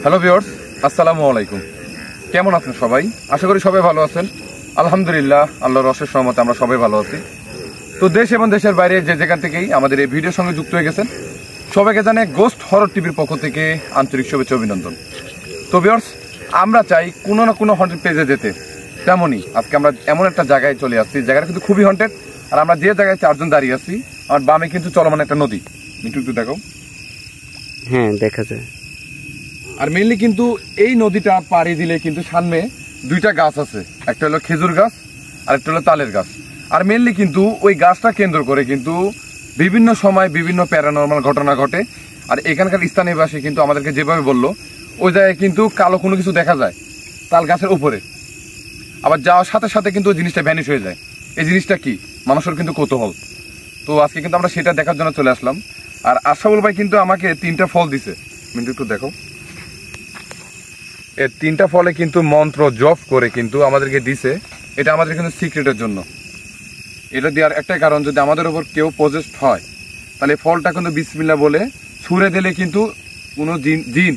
Hello viewers, আসসালামু আলাইকুম। কেমন আছেন সবাই? আশা করি সবাই ভালো আছেন। আলহামদুলিল্লাহ, আল্লাহর অশেষ রহমতে আমরা সবাই ভালো আছি। তো দেশ এবং দেশের বাইরে যে যেখান থেকেই আমাদের এই ভিডিওর সঙ্গে যুক্ত হয়ে গেছেন সবাইকে জানাই গোস্ট হরর টিভির পক্ষ থেকে আন্তরিক শুভেচ্ছা অভিনন্দন। তো ভিউয়ার্স, আমরা চাই কোনো না কোনো হন্টেড পেজে যেতে, তেমনই আজকে আমরা এমন একটা জায়গায় চলে আসছি, জায়গাটা কিন্তু খুবই হন্টেড। আর আমরা যে জায়গায় চারজন দাঁড়িয়ে আছি, আমার বামে কিন্তু চলমান একটা নদী। মিঠু একটু দেখো। হ্যাঁ, দেখা যায়। আর মেইনলি কিন্তু এই নদীটা পাড়ি দিলে কিন্তু সামনে দুইটা গাছ আছে, একটা হলো খেজুর গাছ আর একটা হলো তালের গাছ। আর মেইনলি কিন্তু ওই গাছটা কেন্দ্র করে কিন্তু বিভিন্ন সময় বিভিন্ন প্যারানর্মাল ঘটনা ঘটে। আর এখানকার স্থানীয়বাসী কিন্তু আমাদেরকে যেভাবে বললো, ওই জায়গায় কিন্তু কালো কোনো কিছু দেখা যায় তাল গাছের উপরে, আবার যাওয়ার সাথে সাথে কিন্তু ওই জিনিসটা ভ্যানিশ হয়ে যায়। এই জিনিসটা কি, মানুষের কিন্তু কৌতূহল। তো আজকে কিন্তু আমরা সেটা দেখার জন্য চলে আসলাম। আর আশরাফুল ভাই কিন্তু আমাকে 3টা ফল দিছে, মিন্টু একটু দেখো। এর 3টা ফলে কিন্তু মন্ত্র জপ করে কিন্তু আমাদেরকে দিছে। এটা আমাদের কিন্তু সিক্রেটের জন্য। এটা দেওয়ার একটাই কারণ, যদি আমাদের উপর কেউ পজেসড হয় তাহলে ফলটা কিন্তু বিসমিল্লাহ বলে ছুঁড়ে দিলে কিন্তু কোনো জিন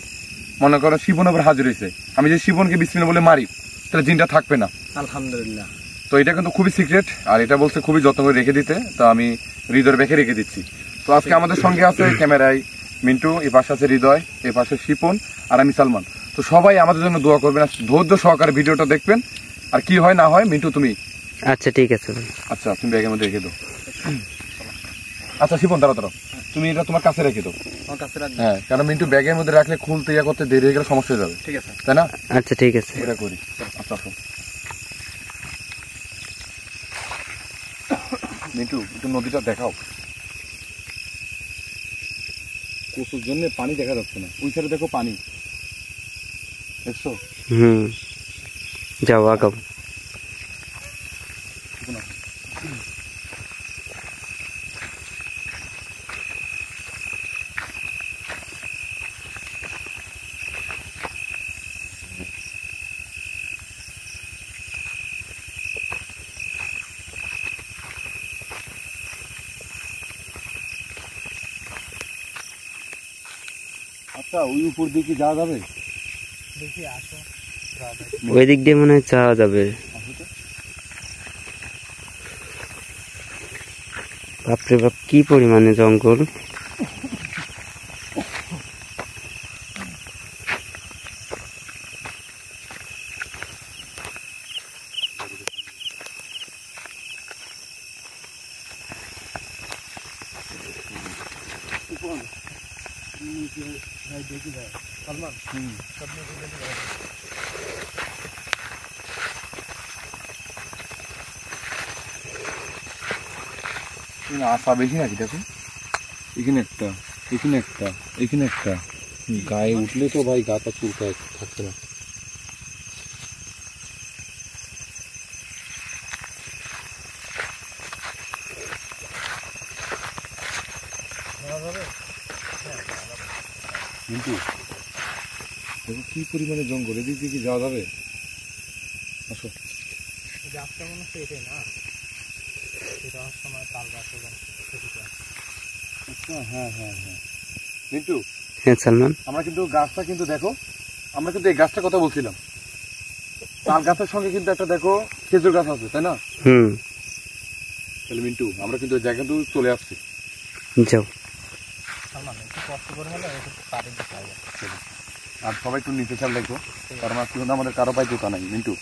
মনে করো শিবনের উপর হাজির হয়েছে, আমি যে শিবনকে বিসমিল্লাহ বলে মারি তাহলে জিনটা থাকবে না। আলহামদুলিল্লাহ। তো এটা কিন্তু খুবই সিক্রেট, আর এটা বলছে খুবই যত্ন করে রেখে দিতে। তো আমি হৃদয় বেঁকে রেখে দিচ্ছি। তো আজকে আমাদের সঙ্গে আছে ক্যামেরায় মিন্টু, এ পাশে আছে হৃদয়, এ পাশে শিপন, আর আমি সালমান। তো সবাই আমাদের জন্য দোয়া করবেন, ধৈর্য সহকারে ভিডিওটা দেখবেন। আর কি হয় না হয় মিন্টু তুমি। আচ্ছা, ঠিক আছে ভাই। আচ্ছা, তুমি ব্যাগের মধ্যে রেখে দাও। আচ্ছা শিপন, দাঁড়াও, তুমি এটা তোমার কাছে রেখে দাও। হ্যাঁ, কারণ মিন্টু ব্যাগের মধ্যে রাখলে খুলতে ইয়া করতে দেরি হয়ে গেলে সমস্যা হয়ে যাবে, ঠিক আছে? তাই না? আচ্ছা, ঠিক আছে। এটা করি। আচ্ছা মিন্টু, একটু নদীটা দেখাও। কচুর জন্য পানি দেখা যাচ্ছে না, ওই সাইডে দেখো পানি দেখছো। যাও আগাও। আচ্ছা, ওই উপর দিয়ে কি যাওয়া যাবে? দেখি, আসো। ওই দিক দিয়ে মনে হয় যাওয়া যাবে। বাপরে বাপ, কি পরিমাণে জঙ্গল! আশা বেশি নাকি? দেখো এখানে একটা, এখানে একটা, এখানে একটা। গায়ে উঠলে তো ভাই গাটা চুলকায় থাকছে না। কিন্তু দেখো কি পরিমাণে জঙ্গল, এদিক দিয়ে কি যাওয়া যাবে? আসো। হ্যাঁ, মিন্টু। হ্যাঁ সালমান, আমরা কিন্তু গাছটা কিন্তু দেখো, আমরা কিন্তু এই গাছটার কথা বলছিলাম। তাল গাছের সঙ্গে কিন্তু একটা দেখো খেজুর গাছ আছে, তাই না? তাহলে মিন্টু, আমরা কিন্তু ওই জায়গাটা চলে আসছি। যাও। আর সবাই একটু নিচে খেয়াল দেখো, কারণ আজকে কিন্তু আমাদের কারো পায়ে জুতা নাই। মিন্টু,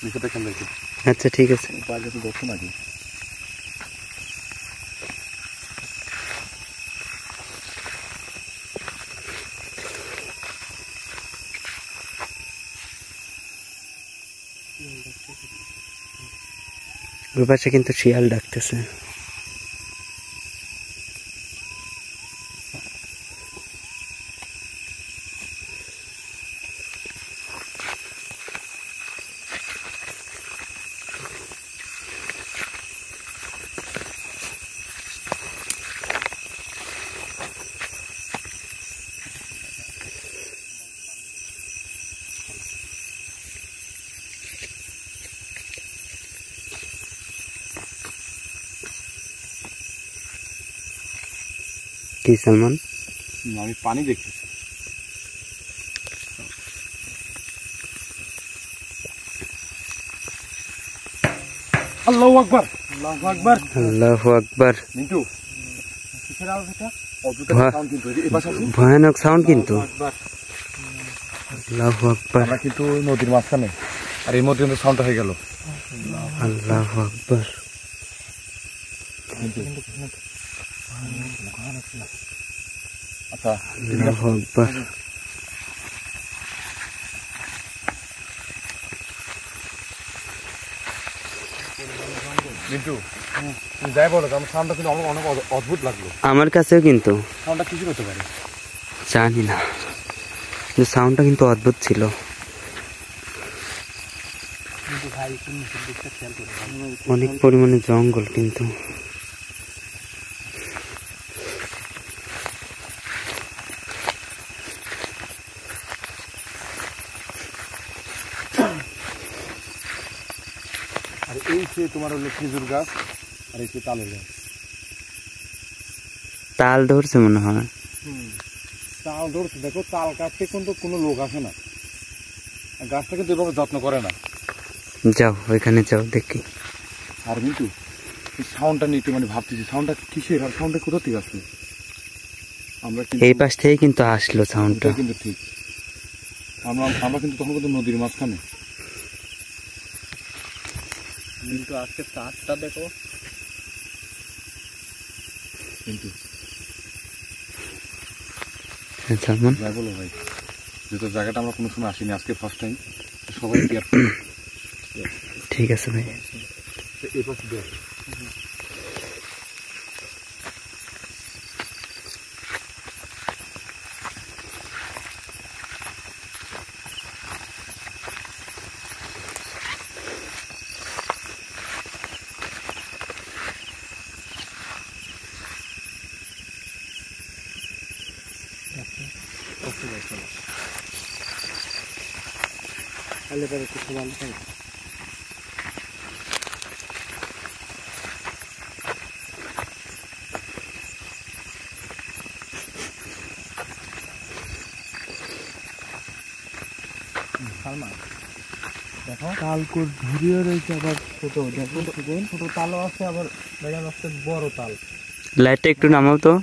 নিচেটা খেয়াল দেখো। আচ্ছা, ঠিক আছে। পায়ের কাছে দেখছো নাকি? ওই পাশে কিন্তু শিয়াল ডাকতেছে। কি সালমান? আমি পানি দেখতেছি। আল্লাহু আকবার, আল্লাহু আকবার। আল্লাহু আকবার। মিন্টু, কিসের আওয়াজ এটা? অদ্ভুত একটা সাউন্ড কিন্তু এই পাশে আসুন। ভয়ানক সাউন্ড কিন্তু। আকবার। আল্লাহু আকবার, আমরা কিন্তু নদীর মাঝখানে, আর এই মধ্যে কিন্তু সাউন্ডটা হয়ে গেল। আল্লাহু আকবার। আচ্ছা আল্লাহু আকবার। মিন্টু, তুমি যাই বলো, আমার সাউন্ডটা কিন্তু আমার অনেক অদ্ভুত লাগলো। আমার কাছেও কিন্তু সাউন্ডটা কিছু হতে পারে। জানি না, কিন্তু সাউন্ডটা কিন্তু অদ্ভুত ছিল। কিন্তু ভাই একটু নিচের দিকটা খেয়াল করে অনেক পরিমাণে জঙ্গল কিন্তু। আর এই সে তোমার হলো খেজুর গাছ, আর এই সে তালের গাছ। তাল ধরছে মনে হয়। তাল ধরছে, দেখো তাল কাটতে কিন্তু কোনো লোক আসে না, আর গাছটা কিন্তু এভাবে যত্ন করে না। যাও ওইখানে যাও দেখি। আর মিন্টু, এই সাউন্ডটা নিয়ে একটু মানে ভাবতেছি, সাউন্ডটা কিসের, আর সাউন্ডটা কোথা থেকে আসছে? আমরা কিন্তু এই পাশ থেকে কিন্তু আসলো সাউন্ডটা। এটা কিন্তু ঠিক, আমরা কিন্তু তখন কিন্তু নদীর মাঝখানে। কিন্তু আজকে চাঁদটা দেখো। কিন্তু সালমান, যাই বলো ভাই, যেহেতু জায়গাটা আমরা কোনো সময় আসিনি, আজকে ফার্স্ট টাইম, সবাই কেয়ারফুল। ঠিক আছে ভাই। এই পাশে দেখ, তাহলে পরে কিছু ভালো থাকে। সালমান দেখো, তালকুর ঝুড়িও রয়েছে, আবার ছোট দেখো, ছোট তালও আছে, আবার দেখা যাচ্ছে বড় তাল, লাইটটা একটু নামাও তো।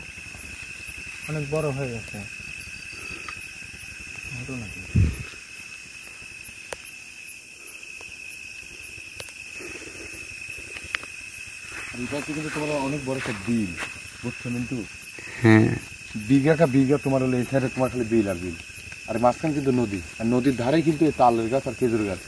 অনেক বড় হয়ে গেছে। নাকি আর এটা হচ্ছে কিন্তু তোমার অনেক বড় একটা বিল, বুঝছো মিন্টু? হ্যাঁ, বিঘা তোমার হলো এই সাইডে তোমার খালি বিল আর বিল, আর মাঝখানে কিন্তু নদী, আর নদীর ধারে কিন্তু এই তালের গাছ আর খেজুর গাছ।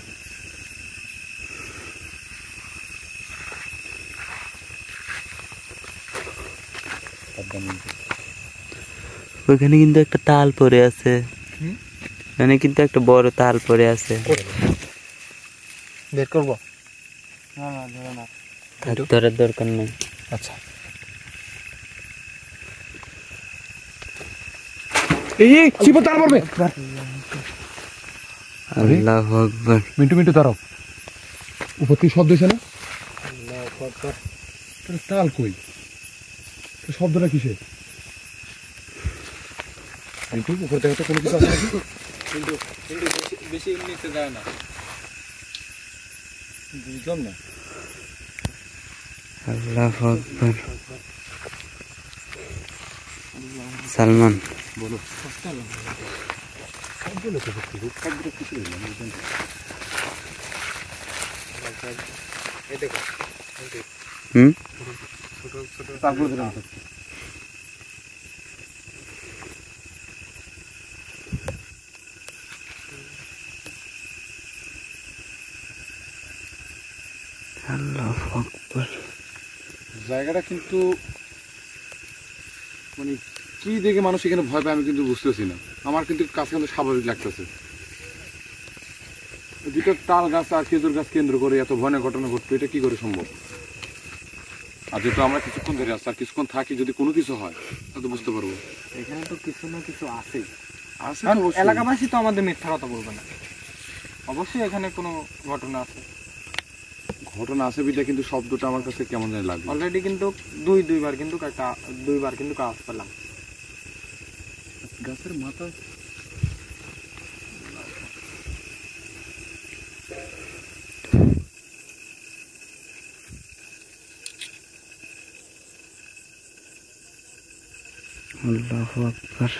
ওইখানে কিন্তু একটা তাল পড়ে আছে। ওখানে কিন্তু একটা বড় তাল পড়ে আছে। বের করবো? না না ধরো না, ধরার দরকার নেই। আচ্ছা এই চিপো তাল পড়বে। আল্লাহু আকবার। মিন্টু দাঁড়াও, উপর থেকে শব্দ হয়েছে না? আল্লাহু আকবার। তাহলে তাল কই, শব্দটা কিসের? মিন্টু উপর থেকে তো কোনো কিছু আছে নাকি? কিন্তু বেশি নিতে যায় না, বুঝলাম না। আল্লাহু আকবার। সালমান, বলো। এই দেখো হুম, ছোট ছোট তারপরে ধরে না থাকছে। আল্লাহু আকবার। জায়গাটা কিন্তু মানে কি দেখে মানুষ এখানে ভয় পায় আমি কিন্তু বুঝতেছি না। আমার কিন্তু কাছে কিন্তু স্বাভাবিক লাগতেছে। দুটো তাল গাছ আর খেজুর গাছ কেন্দ্র করে এত ভয়ানক ঘটনা ঘটতো, এটা কি করে সম্ভব? আর যেহেতু আমরা কিছুক্ষণ ধরে আসছি আর কিছুক্ষণ থাকি, যদি কোনো কিছু হয় তাহলে বুঝতে পারবো। এখানে তো কিছু না কিছু আছেই, আছে কারণ তো অবশ্যই। এলাকাবাসী তো আমাদের মিথ্যা কথা বলবে না, অবশ্যই এখানে কোনো ঘটনা আছে। ঘটনা আছে বিটা, কিন্তু শব্দটা আমার কাছে কেমন জানি লাগলো। অলরেডি কিন্তু দুইবার কিন্তু কাজ পেলাম গাছের মাথা। আল্লাহু আকবার।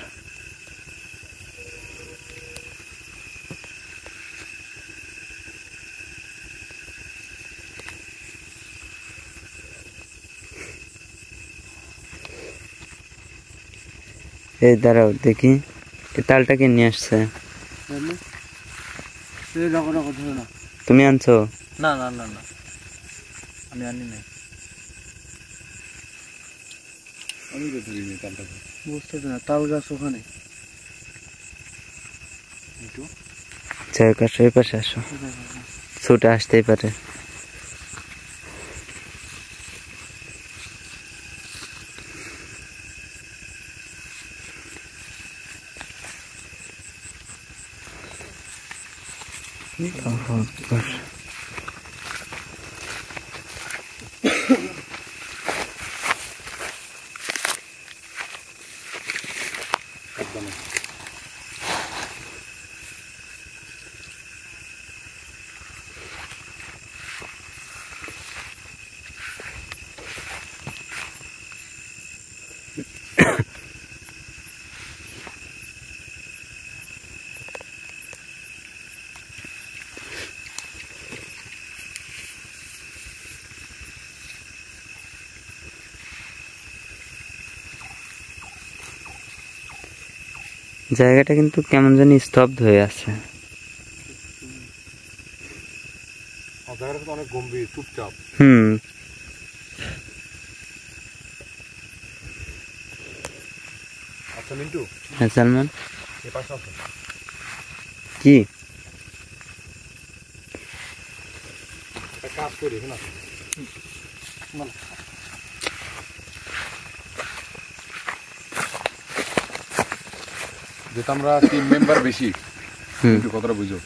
এই দাঁড়াও দেখি, এই তালটাকে নিয়ে আসছে। তুমি আনছো? না না না না, আমি আনি নাই। আমি তো ধরিনি তালটাকে। বুঝতেছি না, তাল গাছ ওখানে। চার কাছে ওই পাশে আসো, ছুটে আসতেই পারে। আল্লাহু আকবার। জায়গাটা কিন্তু কেমন জানি স্তব্ধ হয়ে আছে। জায়গাটা তো অনেক গম্ভীর, চুপচাপ। আচ্ছা মিন্টু, হ্যাঁ সালমান, এ পাশে আসো। কি একটা কাজ করি না, যেহেতু আমরা 3 মেম্বার বেশি, কিন্তু কথাটা বুঝো।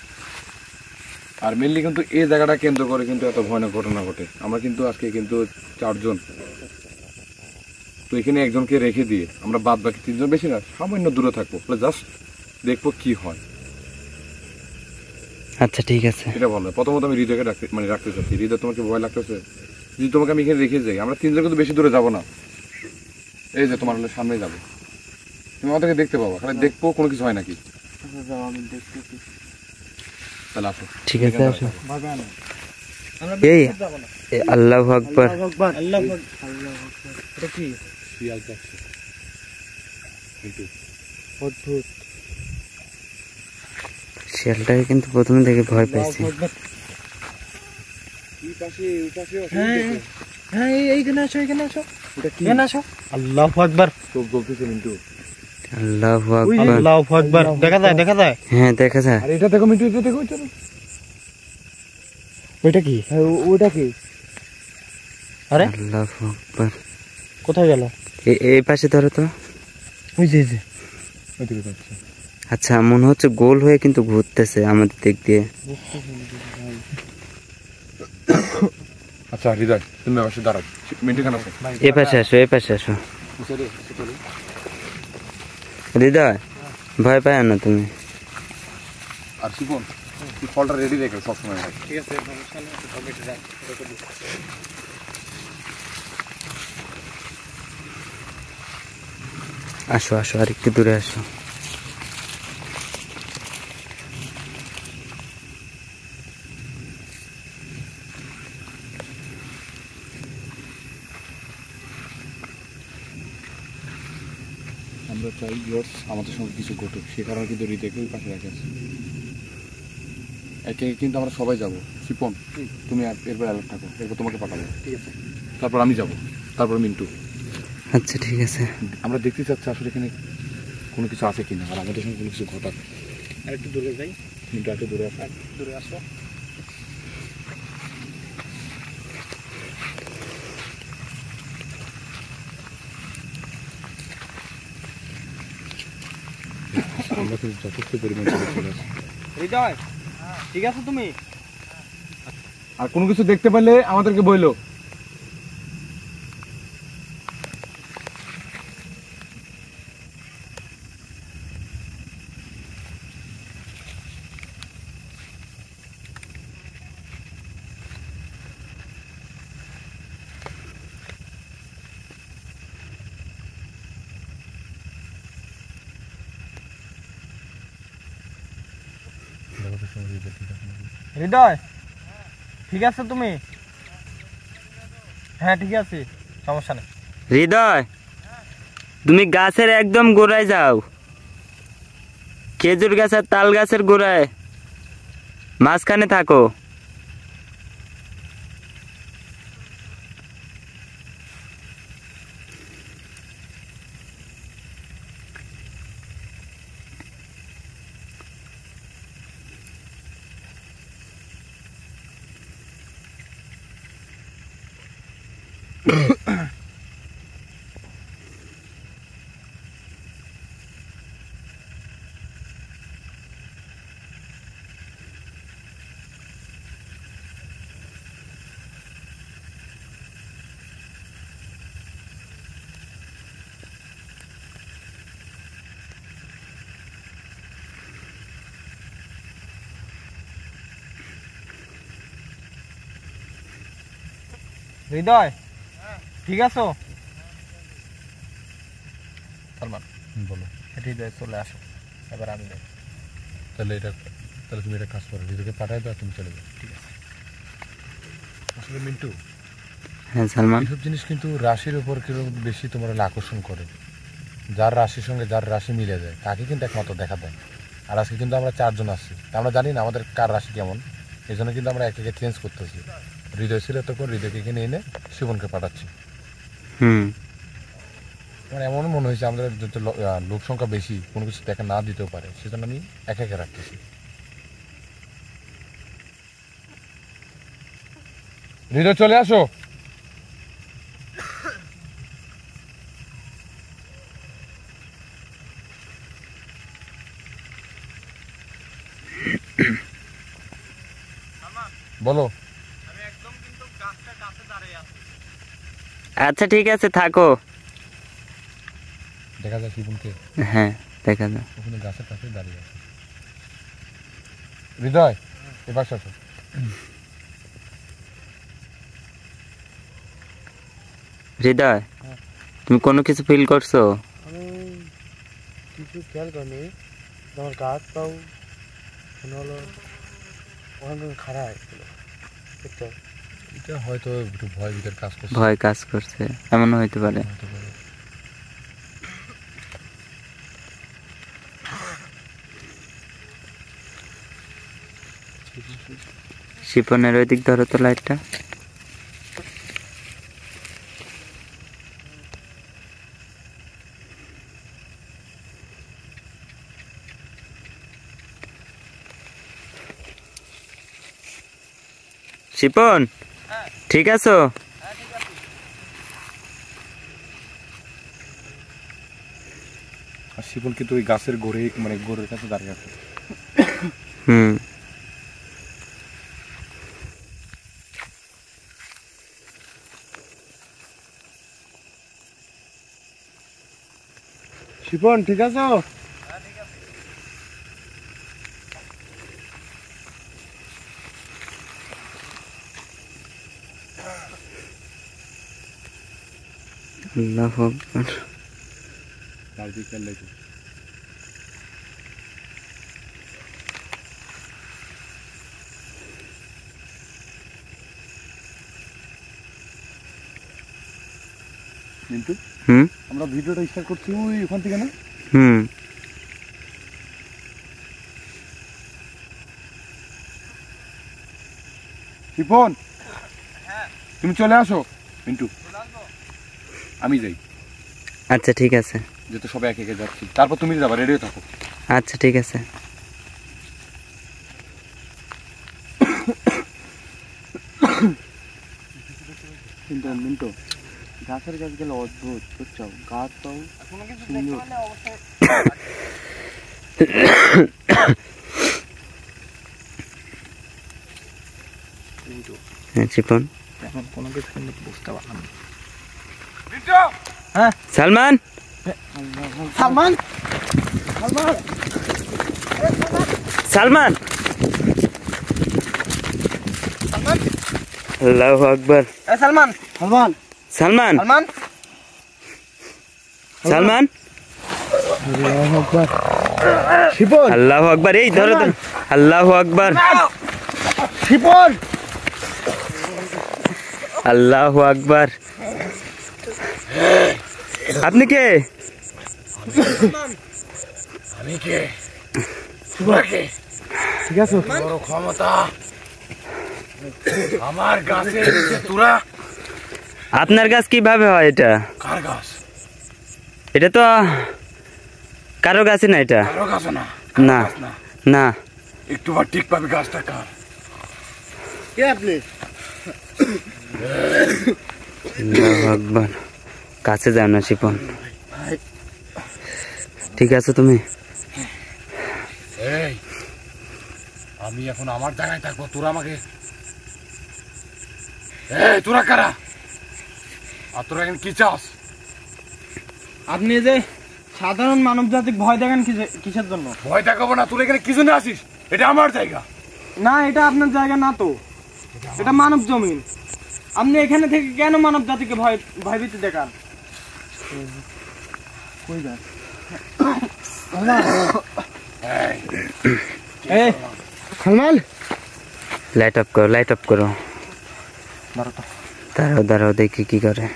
আর মেনলি কিন্তু এই জায়গাটা কেন্দ্র করে কিন্তু এত ভয়ানক ঘটনা ঘটে। আমরা কিন্তু আজকে কিন্তু 4 জন, তো এখানে একজনকে রেখে দিয়ে আমরা বাদ বাকি 3 জন, বেশি না, সামান্য দূরে থাকবো, জাস্ট দেখবো কি হয়। আচ্ছা ঠিক আছে। এটা বলো, প্রথমত আমি হৃদয়কে রাখতে চাচ্ছি। হৃদয়, তোমাকে ভয় লাগতেছে? যদি তোমাকে আমি এখানে রেখে যাই, আমরা 3 জন কিন্তু বেশি দূরে যাবো না। এই যে তোমার সামনে যাবো, তুমি আমাদেরকে দেখতে পাবো, খালি দেখবো কোনো কিছু হয় নাকি। আমি দেখতেছি। তাহলে আসো। ঠিক আছে, আসো। এই এই আল্লাহু আকবার। আল্লাহু আকবার। এটা কি? শিয়াল যাচ্ছে কিন্তু অদ্ভুত। শিয়ালটাকে কিন্তু প্রথমে দেখে ভয় পাইছি। হ্যাঁ হ্যাঁ, এইখানে আসো, এখানে আসো, এখানে আসো। আল্লাহু আকবার। চোখ জ্বলতেছে মিন্টু। আল্লাহু আকবার। আল্লাহু আকবার। দেখা যায়, দেখা যায়। হ্যাঁ দেখা যায়। আর এটা দেখো মিন্টু, এটা দেখো, এটা দেখো। ওইটা কি? ওইটা কি? আরে আল্লাহু আকবার। কোথায় গেল? এই পাশে ধরো তো। ওই যে ওইদিকে যাচ্ছে। আচ্ছা, মনে হচ্ছে গোল হয়ে কিন্তু ঘুরতেছে আমাদের দিক দিয়ে। আচ্ছা হৃদয়, তুমি আমার সাথে দাঁড়াও। মিন্টু কেন আছে? এই পাশে আসো, এই পাশে আসো। হৃদয়, ভয় পায় না তুমি? আর শিপন, তুই ফলটা রেডি রেখে সবসময়। ঠিক আছে, আসো আসো, আর একটু দূরে আসো। আমরা চাই আমাদের সঙ্গে কিছু ঘটুক, সে কারণে কিন্তু হৃদয়কে ওই পাশে রাখে আছে। একে কিন্তু আমরা সবাই যাবো। শিপন, তুমি এরপর অ্যালার্ট থাকো, এরপর তোমাকে পাঠাবো। ঠিক আছে। তারপর আমি যাব, তারপর মিন্টু। আচ্ছা ঠিক আছে। আমরা দেখতে চাচ্ছি আসলে এখানে কোনো কিছু আছে কিনা, আর আমাদের সঙ্গে কোনো কিছু ঘটাক। আর একটু দূরে যাই। মিন্টু একটু দূরে আসো। দূরে আসো। আমরা কিন্তু যথেষ্ট পরিমাণ চলে আসছি। হৃদয়, ঠিক আছে তুমি? আর কোনো কিছু দেখতে পেলে আমাদেরকে বইলো। হৃদয় ঠিক আছে তুমি? হ্যাঁ ঠিক আছে, সমস্যা নেই। হৃদয় তুমি গাছের একদম গোড়ায় যাও, খেজুর গাছ আর তাল গাছের গোড়ায় মাঝখানে থাকো। হৃদয় ঠিক আছো? সালমান বলো। হৃদয় চলে আসো, এবার আমি যাই। তাহলে তুমি এটা কাজ করো, হৃদয়কে পাঠাই দাও, তুমি চলে যাও। ঠিক আছে। আসলে মিন্টু, হ্যাঁ সালমান, এইসব জিনিস কিন্তু রাশির উপর কিন্তু বেশি তোমার আকর্ষণ করে। যার রাশির সঙ্গে যার রাশি মিলে যায় তাকে কিন্তু একমাত্র দেখা দেয়। আর আজকে কিন্তু আমরা 4 জন আসছি, তা আমরা জানি না আমাদের কার রাশি কেমন, এই জন্য কিন্তু আমরা একে একে চেঞ্জ করতেছি। হৃদয় ছিল তখন হৃদয়কে এখানে এনে শিবনকে পাঠাচ্ছি। আমার এমন মনে হয়েছে আমাদের যত লোক সংখ্যা বেশি, কোনো কিছু দেখা না দিতেও পারে, সেজন্য আমি একে একে রাখতেছি। হৃদয় চলে আসো। বলো। আচ্ছা ঠিক আছে থাকো। দেখা যায় শিবনকে? হ্যাঁ দেখা যায়। ওখানে গাছের কাছে দাঁড়িয়ে আছে। হৃদয় এবার আসো। হৃদয় তুমি কোনো কিছু ফিল করছো? আমি কিছু খেয়াল করিনি, আমার গাছ পাও মনে হলো ওখানে খাড়া হয়েছিল। এটা হয়তো একটু ভয় ভিতরে কাজ করছে। ভয় কাজ করছে, এমন হইতে পারে। শিপনের ওই দিক ধরো তো লাইটটা। শিপন ঠিক আছো? আর শিবন কিন্তু ওই গাছের গোড়ে মানে গোড়ের কাছে দাঁড়িয়ে আছে। শিপন ঠিক আছো? আল্লাহু আকবার। কিন্তু আমরা ভিডিওটা স্টার্ট করছি ওই ওখান থেকে না? শিপন তুমি চলে আসো। মিন্টু আমি যাই। আচ্ছা ঠিক আছে। যেহেতু সবাই একে একে যাচ্ছি, তারপর তুমি যাবা, রেডি থাকো। আচ্ছা ঠিক আছে। কিন্তু মিন্টু গাছের কাছে গেলে অদ্ভুত বুঝছো, গাছ পাও কোনো কিছু দেখতে মানে অবশ্যই। হ্যাঁ শিপন এখন কোনো কিছু কিন্তু বুঝতে পারলাম না। হ্যাঁ সালমান, সালমান সালমান আল্লাহু আকবার। সালমান সালমান সালমান সালমান সালমান আল্লাহু আকবার। শিপন আল্লাহু আকবার, এই ধরো ধরো, আল্লাহু আকবার, শিপন আল্লাহু আকবার। আপনি কে? আমি কে? তোরা কে? ঠিক আছে বড় ক্ষমতা আমার গাছে এসেছে তোরা? আপনার গাছ কিভাবে হয় এটা? কার গাছ? এটা তো কারো গাছই না, এটা কারো গাছ না। না গাছ না, না। একটু বার ঠিক পাবি গাছটা কার। কে আপনি? আল্লাহু আকবার। কাছে যাও না শিপন। ঠিক আছে তুমি? এই আমি এখন আমার জায়গায় থাকবো, তোরা আমাকে এই তোরা কারা? আর তোরা এখন কি চাস? আপনি যে সাধারণ মানব জাতিক ভয় দেখেন কিসের জন্য? ভয় দেখাবো না, তোরা এখানে কি জন্য আসিস? এটা আমার জায়গা। না, এটা আপনার জায়গা না তো, এটা মানব জমিন। আপনি এখানে থেকে কেন মানব জাতিকে ভয়ভীতি দেখান? কই যান? এই সালমান, লাইট অফ করো, লাইট অফ করো। দাঁড়াও দাঁড়াও, দেখি কি করে।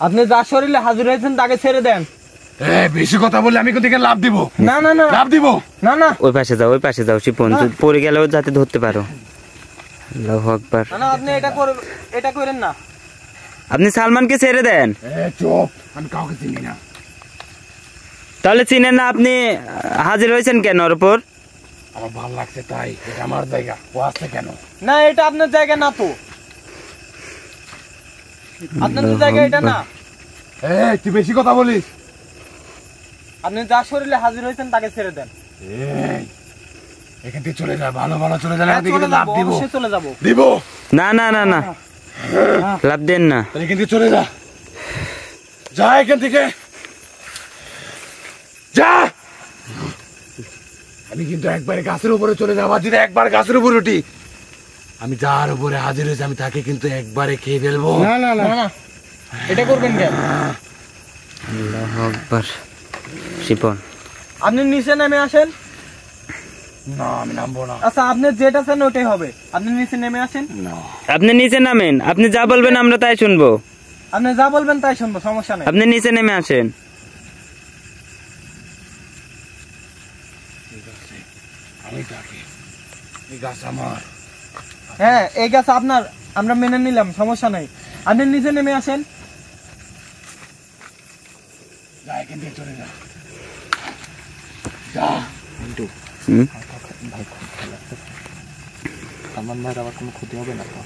আপনি যার শরীরে হাজির হয়েছেন তাকে ছেড়ে দেন। বেশি কথা বললে আমি কিন্তু লাভ দিব। না না না, লাভ দিব না না, ওই পাশে যাও, ওই পাশে যাও শিপন, পড়ে গেলেও যাতে ধরতে পারো। আল্লাহু আকবার। না না, আপনি এটা করেন না। আপনি সালমানকে ছেড়ে দেন। চুপ, আমি কাউকে চিনি না। তাহলে চিনেন না, আপনি হাজির হয়েছেন কেন ওর উপর? আমার ভালো লাগছে তাই, এটা আমার জায়গা। ও আসছে কেন? না, এটা আপনার জায়গা না তো, আপনার তো জায়গা এটা না। তুই বেশি কথা বলিস। আপনি যার শরীরে হাজির হয়েছেন তাকে ছেড়ে দেন। এখান থেকে চলে যা, ভালো ভালো চলে যা, চলে লাভ যাবো, দিব। অবশ্যই চলে যাবো। দিব না না না না, লাভ দেন না। এখান থেকে চলে যা, যা এখান থেকে যা। আমি কিন্তু একবারে গাছের উপরে চলে যাবো, আর যদি একবার গাছের উপরে উঠি, আমি যার উপরে হাজির হয়েছি আমি তাকে কিন্তু একবারে খেয়ে ফেলবো। না না না না, এটা করবেন কেন? আল্লাহু আকবার। শিপন আপনি নিচে নেমে আসেন। না, আমি নামবো না। আচ্ছা, আপনি যেটা চান ওটাই হবে। আপনি নিচে নেমে আসেন। আপনি নিচে নামেন, আপনি যা বলবেন আমরা তাই শুনবো। আপনি যা বলবেন তাই শুনবো, সমস্যা নেই। আপনি নিচে নেমে আসেন। আমি তাকে, এই গাছ আমার। হ্যাঁ, এই গাছ আপনার, আমরা মেনে নিলাম, সমস্যা নেই। আপনি নিচে নেমে আসেন। যা এখান থেকে চলে যা, যা। সালমান ভাইয়ের আবার কোনো ক্ষতি হবে না তো?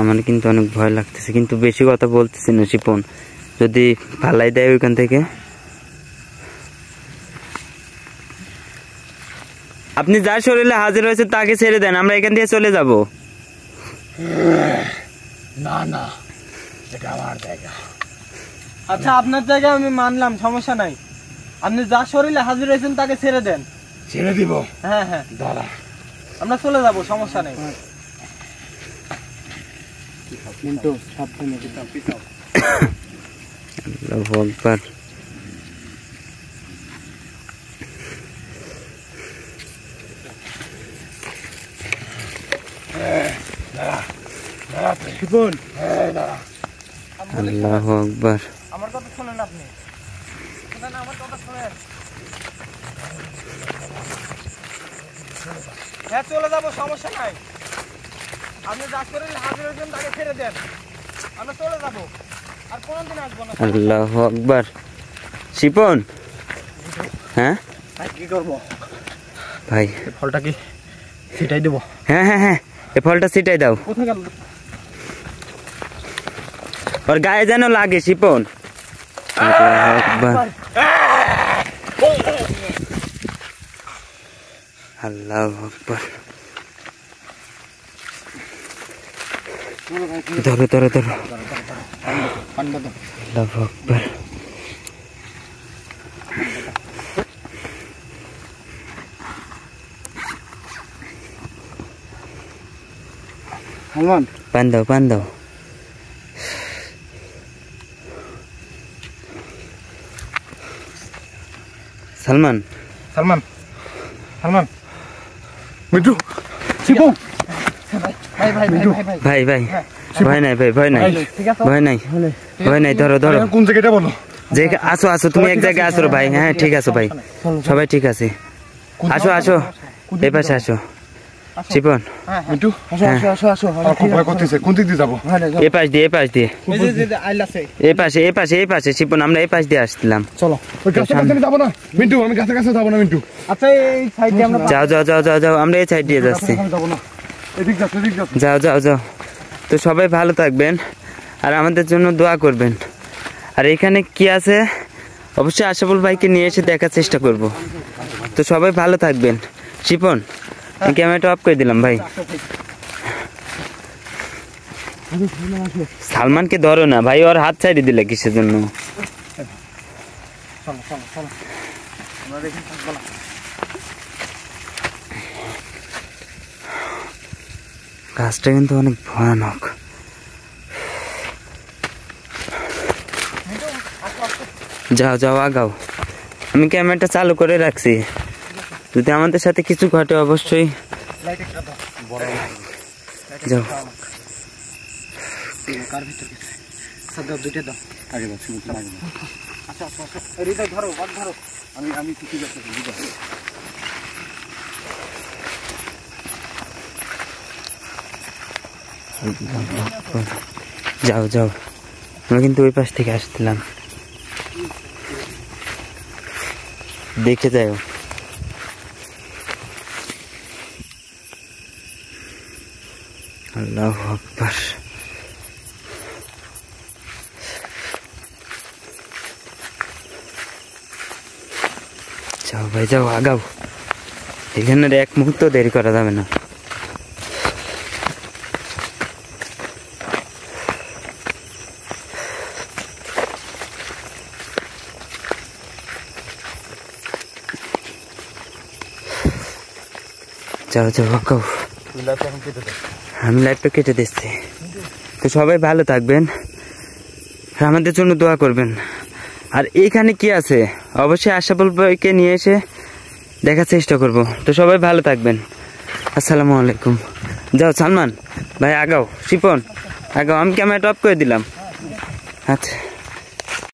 আমার কিন্তু অনেক ভয় লাগতেছে, কিন্তু বেশি কথা বলতেছি না শিপন, যদি পালাই দেয় ওইখান থেকে। আপনি যার শরীরে হাজির হয়েছে তাকে ছেড়ে দেন, আমরা এখান থেকে চলে যাব। না না, এটা আমার জায়গা। আচ্ছা, আপনার জায়গায় আমি মানলাম, সমস্যা নাই। আপনি যার শরীরে হাজির হয়েছেন তাকে ছেড়ে দেন। ছেড়ে দিব? হ্যাঁ হ্যাঁ, দাঁড়া, আমরা চলে যাব, সমস্যা নেই। আল্লাহু আকবার। শিপন, আল্লাহু আকবার। আমার কথা শোনেন, আপনি শুনেন, আমার কথা শোনেন। হ্যাঁ, চলে যাব, সমস্যা নাই। আপনি যা করে হাজির হয়েছেন তাকে ছেড়ে দেন, আমরা চলে যাব, আর কোনোদিন আসবো না। আল্লাহু আকবার। শিপন, হ্যাঁ কি করবো ভাই? ফলটা কি সেটাই দেবো? হ্যাঁ হ্যাঁ হ্যাঁ, এই ফলটা ছিটাই দাও, কোথায় গেল? ওর গায়ে যেন লাগে শিপন। আল্লাহু আকবার। আল্লাহু আকবার। ধরো ধরো ধরো। আল্লাহু আকবার। সালমান, পান দাও, পান দাও। সালমান সালমান সালমান মিন্টু শিপু ভাই ভাই ভাই ভাই ভাই ভাই ভাই ভয় নাই ভাই ভয় নাই ঠিক আছে ভয় নাই ভয় নাই ধরো ধরো কোন জায়গাটা বলো যে আসো আসো তুমি এক জায়গায় আসো ভাই হ্যাঁ ঠিক আছে ভাই সবাই ঠিক আছে আসো আসো এই পাশে আসো শিপন মিন্টু আসো আসো আসো আসো আমার খুব ভয় করতেছে কোন দিক দিয়ে যাবো এই পাশ দিয়ে এই পাশ দিয়ে এই যে আইল আছে এই পাশে শিপন আমরা এই পাশ দিয়ে আসছিলাম চলো ওই গাছের কাছে আমি যাবো না মিন্টু আমি গাছের কাছে যাবো না মিন্টু আচ্ছা এই সাইড দিয়ে আমরা যাও যাও যাও যাও যাও আমরা এই সাইড দিয়ে যাচ্ছি আমি যাবো না এদিক যাচ্ছে এদিক যাচ্ছে যাও যাও যাও তো সবাই ভালো থাকবেন আর আমাদের জন্য দোয়া করবেন আর এখানে কি আছে অবশ্যই আশাফুল ভাইকে নিয়ে এসে দেখার চেষ্টা করব তো সবাই ভালো থাকবেন শিপন আমি ক্যামেরাটা অফ করে দিলাম ভাই সালমানকে ধরো না ভাই ওর হাত ছাড়িয়ে দিলে কিসের জন্য চলো চলো চলো আমরা দেখি থাকবো না গাছটা কিন্তু অনেক ভয়ানক যাও যাও আগাও আমি ক্যামেরাটা চালু করে রাখছি যদি আমাদের সাথে কিছু ঘটে অবশ্যই যাও কার ভিতর গেছে সাদা দুইটা দাও আগে যাচ্ছি মিন্টু আগে যাচ্ছি। আচ্ছা আচ্ছা আচ্ছা হৃদয় ধরো বাদ ধরো আমি কিছু যাচ্ছি যাও যাও আমরা কিন্তু ওই পাশ থেকে আসছিলাম দেখে যাও আল্লাহু আকবার যাও ভাই যাও আগাও এখানে এক মুহূর্ত দেরি করা যাবে না যাও যাও আগাও আমি লাইভটা কেটে দিচ্ছি তো সবাই ভালো থাকবেন আর আমাদের জন্য দোয়া করবেন আর এইখানে কি আছে অবশ্যই আশাফুল ভাইকে নিয়ে এসে দেখার চেষ্টা করব তো সবাই ভালো থাকবেন আসসালামু আলাইকুম যাও সালমান ভাই আগাও শিপন আগাও আমি ক্যামেরাটা অফ করে দিলাম আচ্ছা